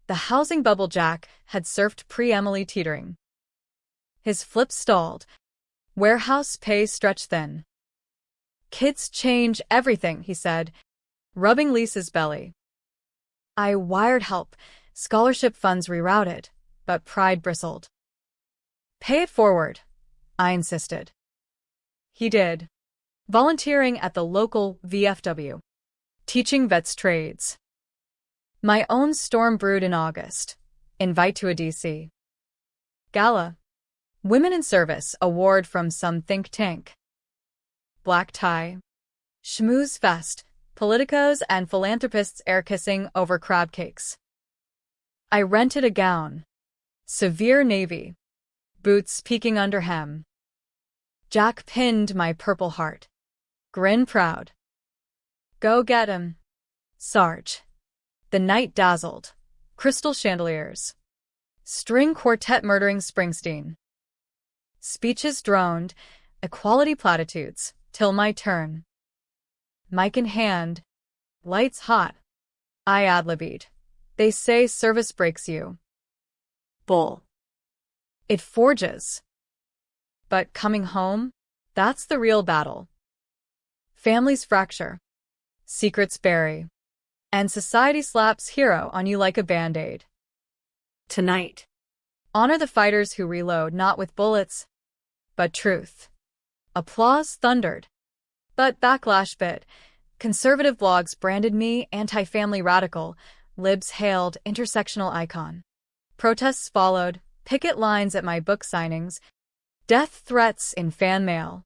The housing bubble Jack had surfed pre-Emily teetering. His flip stalled. Warehouse pay stretched thin. Kids change everything, he said, rubbing Lisa's belly. I wired help. Scholarship funds rerouted, but pride bristled. Pay it forward, I insisted. He did, volunteering at the local VFW, teaching vets trades. My own storm brewed in August. Invite to a DC gala. Women in Service award from some think tank. Black tie. Schmooze fest. Politicos and philanthropists air-kissing over crab cakes. I rented a gown. Severe navy. Boots peeking under hem. Jack pinned my purple heart. Grin proud. Go get him, Sarge. The night dazzled. Crystal chandeliers. String quartet murdering Springsteen. Speeches droned, equality platitudes, till my turn. Mic in hand. Lights hot. I ad-libbed. They say service breaks you. Bull. It forges. But coming home? That's the real battle. Families fracture. Secrets bury. And society slaps hero on you like a band-aid. Tonight. Honor the fighters who reload not with bullets, but truth. Applause thundered. But backlash bit. Conservative blogs branded me anti-family radical. Libs hailed intersectional icon. Protests followed. Picket lines at my book signings. Death threats in fan mail.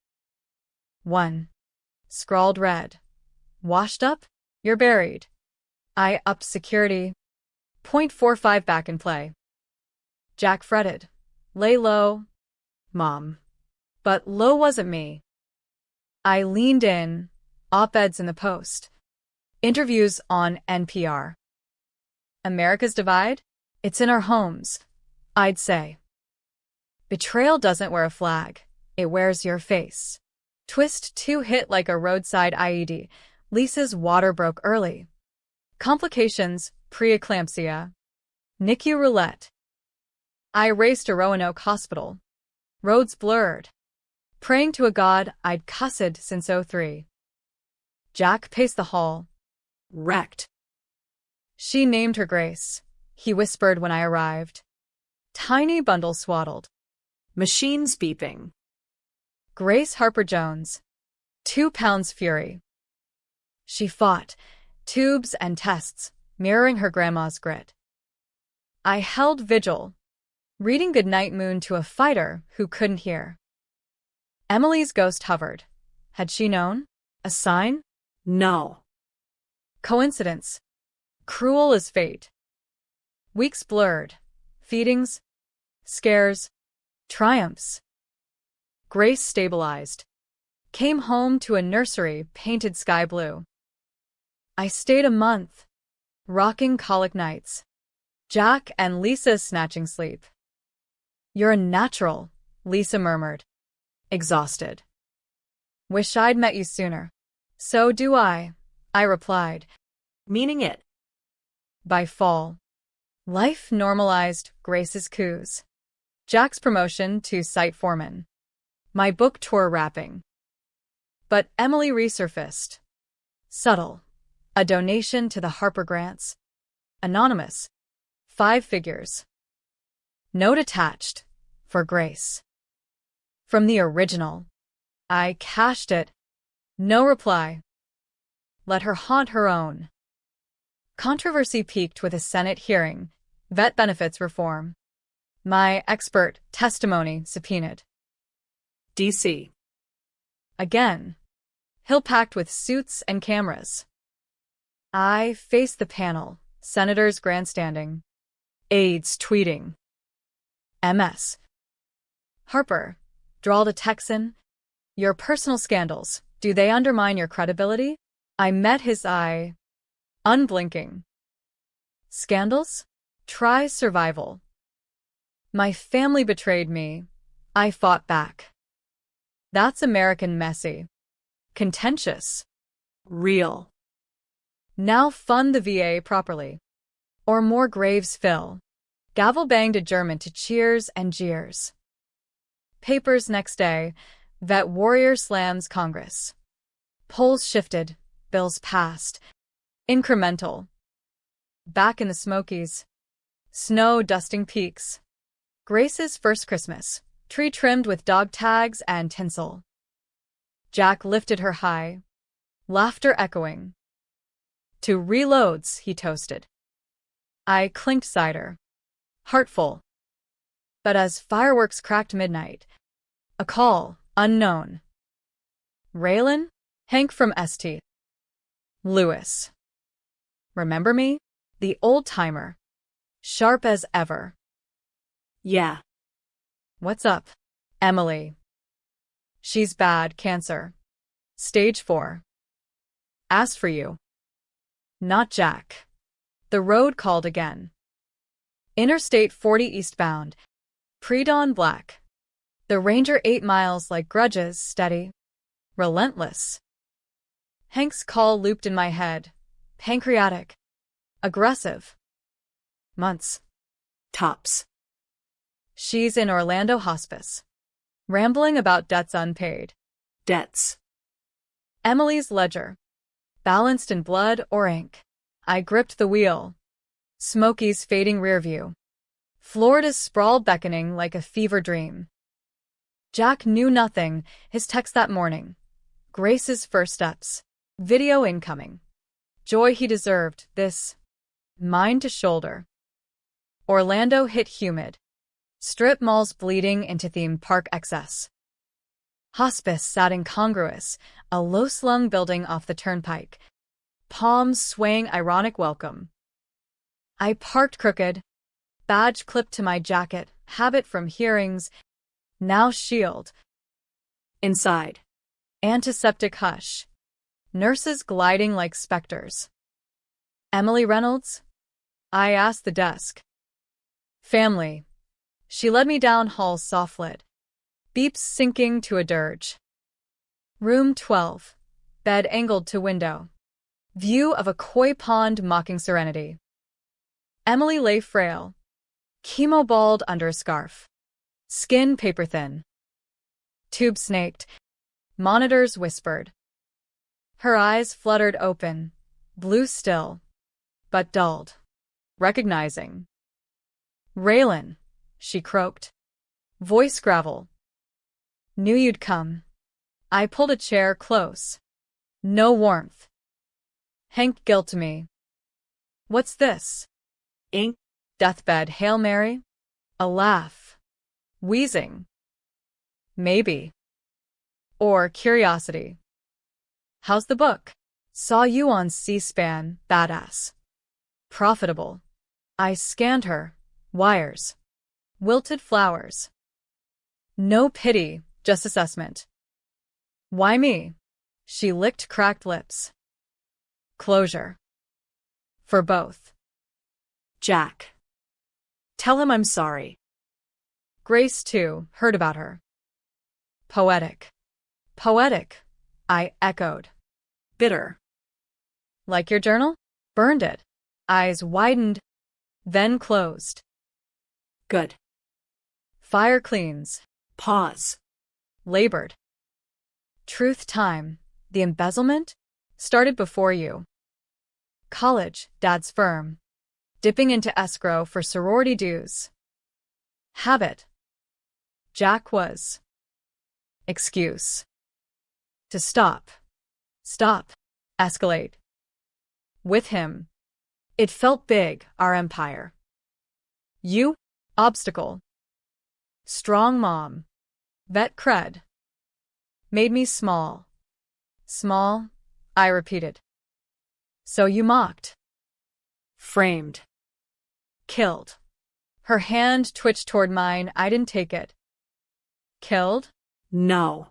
1. Scrawled red. Washed up? You're buried. I upped security. 0.45 back in play. Jack fretted. Lay low, Mom. But low wasn't me. I leaned in. Op-eds in the Post. Interviews on NPR. America's divide? It's in our homes, I'd say. Betrayal doesn't wear a flag. It wears your face. Twist 2 hit like a roadside IED. Lisa's water broke early. Complications, preeclampsia. NICU roulette. I raced to Roanoke Hospital. Roads blurred. Praying to a god I'd cussed since '03. Jack paced the hall. Wrecked. She named her Grace, he whispered when I arrived. Tiny bundle swaddled. Machines beeping. Grace Harper-Jones. 2 pounds fury. She fought, tubes and tests, mirroring her grandma's grit. I held vigil, reading Goodnight Moon to a fighter who couldn't hear. Emily's ghost hovered. Had she known? A sign? No. Coincidence. Cruel as fate. Weeks blurred. Feedings. Scares. Triumphs. Grace stabilized. Came home to a nursery painted sky blue. I stayed a month. Rocking colic nights. Jack and Lisa snatching sleep. You're a natural, Lisa murmured. Exhausted. Wish I'd met you sooner. So do I replied. Meaning it. By fall. Life normalized Grace's coups. Jack's promotion to site foreman. My book tour wrapping. But Emily resurfaced. Subtle. A donation to the Harper Grants. Anonymous. 5 figures. Note attached. For Grace. From the original. I cashed it. No reply. let her haunt her own. Controversy peaked with a Senate hearing, vet benefits reform. My expert testimony subpoenaed. DC. Again. Hill packed with suits and cameras. I faced the panel, senators grandstanding, aides tweeting. MS. Harper, drawled a Texan, your personal scandals, do they undermine your credibility? I met his eye, unblinking. Scandals? Try survival. My family betrayed me. I fought back. That's American messy. Contentious. Real. Now fund the VA properly. Or more graves fill. Gavel banged adjournment to cheers and jeers. Papers next day. Vet warrior slams Congress. Polls shifted. Bills passed. Incremental. Back in the Smokies. Snow dusting peaks. Grace's first Christmas. Tree trimmed with dog tags and tinsel. Jack lifted her high. Laughter echoing. To reloads, he toasted. I clinked cider. Heartful. But as fireworks cracked midnight, a call, unknown. Raylan? Hank from St. Louis. Remember me? The old-timer. Sharp as ever. Yeah. What's up? Emily. She's bad, cancer. Stage 4. Asked for you. Not Jack. The road called again. Interstate 40 eastbound. Pre-dawn black. The Ranger 8 miles like grudges, steady. Relentless. Hank's call looped in my head. Pancreatic. Aggressive. Months. Tops. She's in Orlando hospice. Rambling about debts unpaid. Debts. Emily's ledger. Balanced in blood or ink. I gripped the wheel. Smokey's fading rear view. Florida's sprawl beckoning like a fever dream. Jack knew nothing, his text that morning. Grace's first steps. Video incoming. Joy he deserved, this. Mind to shoulder. Orlando hit humid. Strip malls bleeding into theme park excess. Hospice sat incongruous, a low-slung building off the turnpike. Palms swaying ironic welcome. I parked crooked. Badge clipped to my jacket, habit from hearings. Now shield. Inside. Antiseptic hush. Nurses gliding like specters. Emily Reynolds? I asked the desk. Family. She led me down hall soft-lit. Beeps sinking to a dirge. Room 12. Bed angled to window. View of a koi pond mocking serenity. Emily lay frail. Chemo balled under a scarf. Skin paper thin. Tube snaked. Monitors whispered. Her eyes fluttered open. Blue still. But dulled. Recognizing. Raylan, she croaked. Voice gravel. Knew you'd come. I pulled a chair close. No warmth. Hank guilt me. What's this? Ink. Deathbed Hail Mary? A laugh. Wheezing. Maybe. Or curiosity. How's the book? Saw you on C-SPAN, badass. Profitable. I scanned her. Wires. Wilted flowers. No pity, just assessment. Why me? She licked cracked lips. Closure. For both. Jack. Tell him I'm sorry. Grace, too, heard about her. Poetic. Poetic, I echoed. Bitter. Like your journal? Burned it. Eyes widened, then closed. Good. Fire cleans. Pause. Labored. Truth time. The embezzlement? Started before you. College, Dad's firm. Dipping into escrow for sorority dues. Habit. Jack was. Excuse. To stop. Stop. escalate. With him. It felt big, our empire. You? Obstacle. Strong mom. Vet cred. Made me small. Small, I repeated. So you mocked. Framed. Killed. Her hand twitched toward mine. I didn't take it. Killed? No.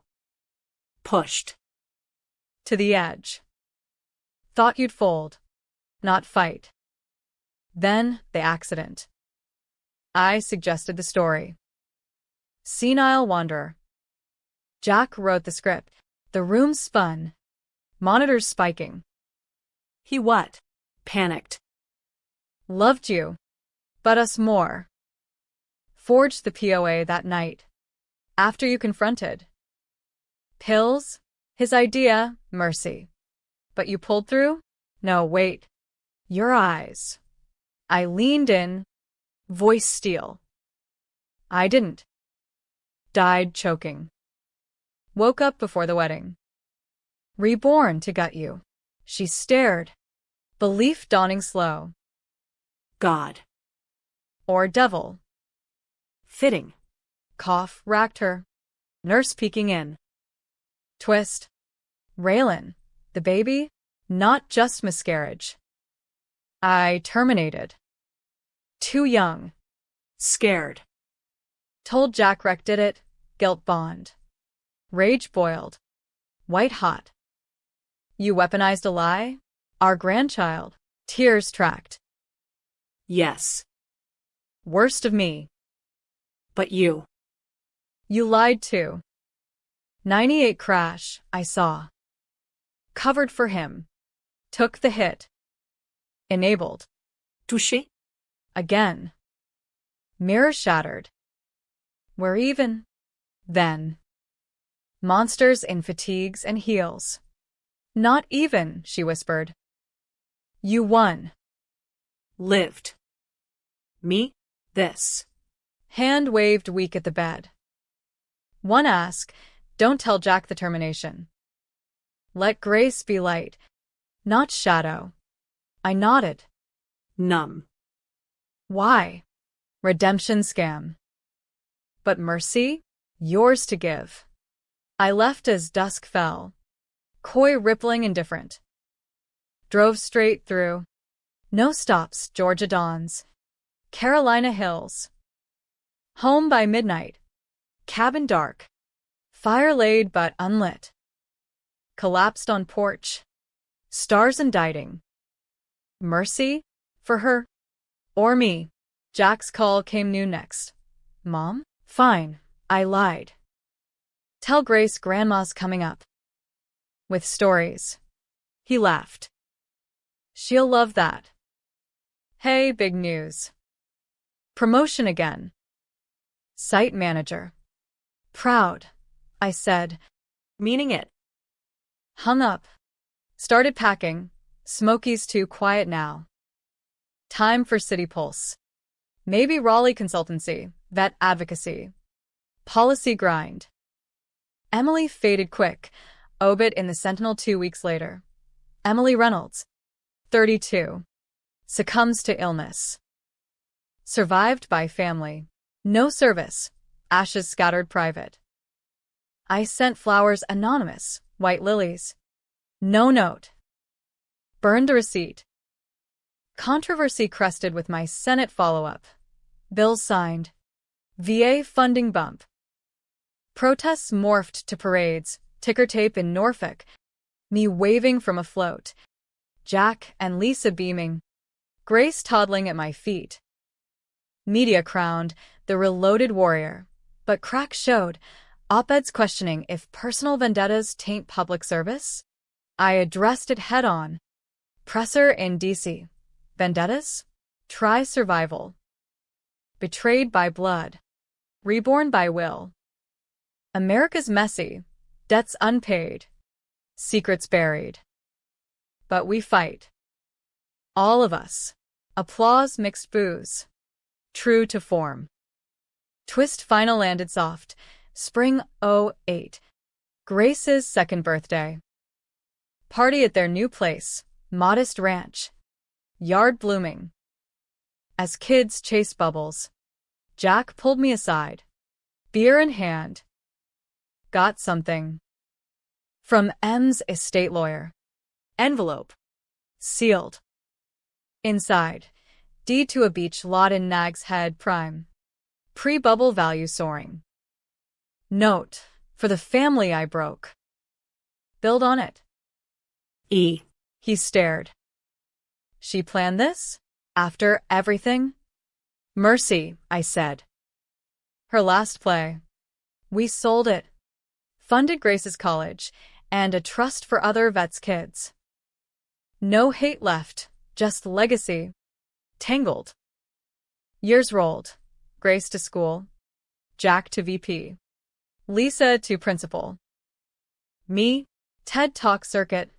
Pushed. To the edge. Thought you'd fold. Not fight. Then, the accident. I suggested the story. Senile wanderer. Jack wrote the script. The room spun. Monitors spiking. He what? Panicked. Loved you. But us more. Forged the POA that night. After you confronted. Pills? His idea, mercy. But you pulled through? No, wait. Your eyes. I leaned in. Voice steel. I didn't. Died choking. Woke up before the wedding. Reborn to gut you. She stared. Belief dawning slow. God. Or devil. Fitting. Cough racked her. Nurse peeking in. Twist. Raylan. The baby? Not just miscarriage. I terminated. Too young. Scared. Told Jack Reck did it. Guilt bond. Rage boiled. White hot. You weaponized a lie? Our grandchild. Tears tracked. Yes. Worst of me. But you. You lied too. 98 crash, I saw. Covered for him. Took the hit. Enabled. Touché? Again. Mirror shattered. We're even. Then. Monsters in fatigues and heels. Not even, she whispered. You won. Lived. Me? This. Hand waved weak at the bed. One ask, don't tell Jack the termination. Let grace be light, not shadow. I nodded. Numb. Why? Redemption scam. But mercy? Yours to give. I left as dusk fell. Coy rippling indifferent. Drove straight through. No stops, Georgia dawns. Carolina hills. Home by midnight. Cabin dark. Fire laid but unlit. Collapsed on porch. Stars indicting. Mercy? For her? Or me? Jack's call came noon next. Mom? Fine, I lied. Tell Grace Grandma's coming up. With stories. He laughed. She'll love that. Hey, big news. Promotion again. Site manager. Proud, I said. Meaning it. Hung up. Started packing. Smokey's too quiet now. Time for City Pulse. Maybe Raleigh consultancy, vet advocacy. Policy grind. Emily faded quick. Obit in the Sentinel 2 weeks later. Emily Reynolds, 32. Succumbs to illness. Survived by family. No service. Ashes scattered private. I sent flowers anonymous, white lilies. No note. Burned a receipt. Controversy crested with my Senate follow-up. Bills signed. VA funding bump. Protests morphed to parades, ticker tape in Norfolk. Me waving from a float. Jack and Lisa beaming. Grace toddling at my feet. Media crowned the reloaded warrior. But cracks showed. Op-eds questioning if personal vendettas taint public service. I addressed it head-on. Presser in D.C. Vendettas? Try survival. Betrayed by blood. Reborn by will. America's messy. Debts unpaid. Secrets buried. But we fight. All of us. Applause mixed booze. True to form. Twist final landed soft. Spring '08. Grace's second birthday. Party at their new place, modest ranch. Yard blooming. As kids chase bubbles, Jack pulled me aside, beer in hand. Got something. From M's estate lawyer. Envelope. Sealed. Inside, deed to a beach lot in Nag's Head Prime. Pre-bubble value soaring. Note, for the family I broke. Build on it. E. He stared. She planned this? After everything? Mercy, I said. Her last play. We sold it. Funded Grace's college, and a trust for other vets' kids. No hate left, just legacy. Tangled. Years rolled. Grace to school. Jack to VP. Lisa to principal. Me, TED Talk circuit.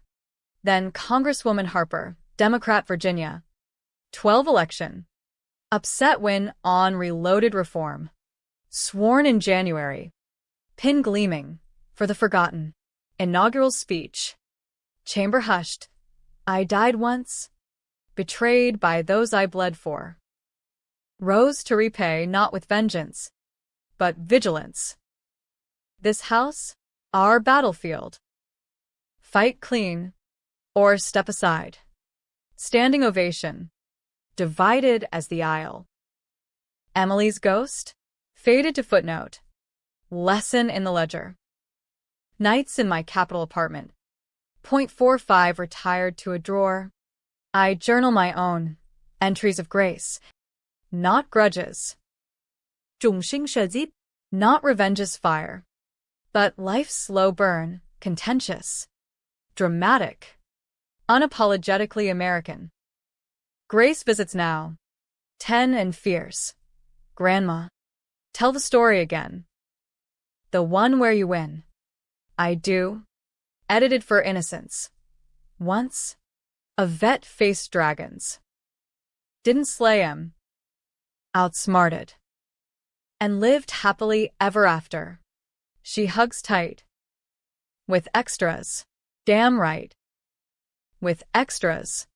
Then Congresswoman Harper, Democrat Virginia. 12 election. Upset win on reloaded reform. Sworn in January. Pin gleaming. For the forgotten. Inaugural speech. Chamber hushed. I died once. Betrayed by those I bled for. Rose to repay not with vengeance, but vigilance. This house, our battlefield. Fight clean, or step aside. Standing ovation. Divided as the aisle. Emily's ghost, faded to footnote. Lesson in the ledger. Nights in my Capitol apartment. .45 retired to a drawer. I journal my own entries of grace, not grudges. 众星射击 Not revenge's fire, but life's slow burn, contentious, dramatic, unapologetically American. Grace visits now. 10 and fierce. Grandma. Tell the story again. The one where you win. I do. Edited for innocence. Once, a vet faced dragons. Didn't slay him. Outsmarted. And lived happily ever after. She hugs tight. With extras. Damn right. With extras.